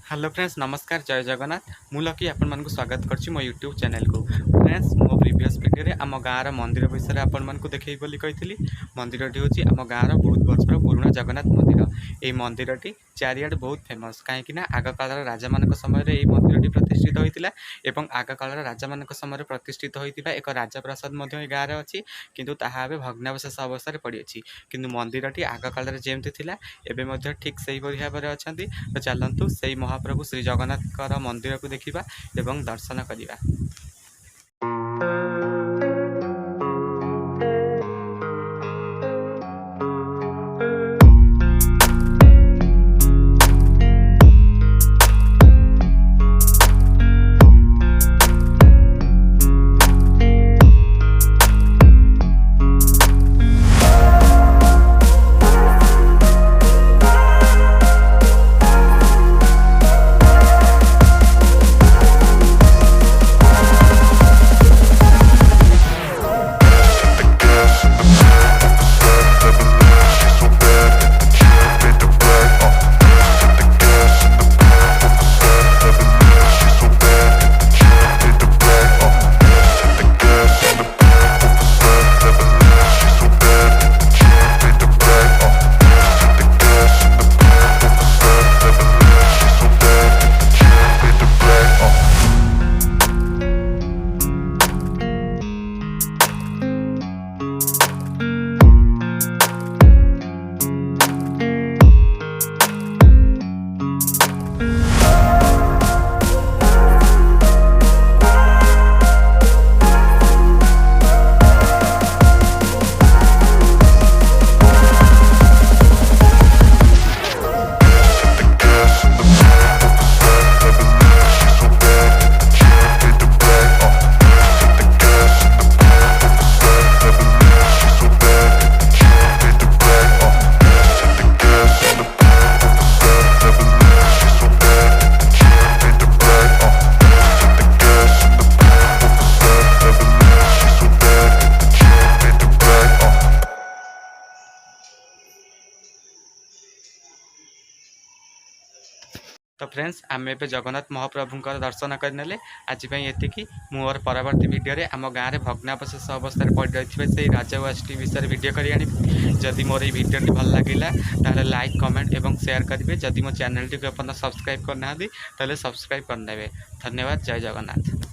Hello friends, नमस्कार, जय जगन्नाथ। मु लकी आपण मानक स्वागत करछि मो यूट्यूब चैनल को। फ्रेंड्स, मो प्रीवियस वीडियो रे आम गाँव मंदिर विषय आपण मानक देखै बोली कहितली। मंदिरटी होछि आम गाँव बहुत वर्षर पुराना जगन्नाथ मंदिर। ए मंदिरटी चारियाडे बहुत फेमस काहेकि ना आग कालर राजा मानक समय रे ए मंदिरटी प्रतिष्ठित होइतिला एवं आग कालर राजा मानक समय रे प्रतिष्ठित होइतिबा एक राजप्रासाद मध्ये ए गाँव रे अछि, किंतु ताहा एबे भग्नावशेष अवस्था रे पड़ी अछि। किंतु मंदिरटी आग कालर जेमति थिला एबे मध्ये ठीक सेही परि भाबरे अछंती। तो चलंतु सेही महाप्रभु श्री जगन्नाथ मंदिर को देखिबा एवं दर्शन करिबा। तो फ्रेंड्स, आम ए जगन्नाथ महाप्रभु दर्शन करने आज ये मोर परवर्ती वीडियो रे आम गाँव में भग्नावशेष अवस्था पड़ रही से राजवाटी विषय वीडियो कर जदि मोर ये वीडियो भल लगे ताले लाइक कमेंट एवं शेयर करेंगे। जदि मो चैनल टी सब्सक्राइब करना सब्सक्राइब करने। धन्यवाद। जय जगन्नाथ।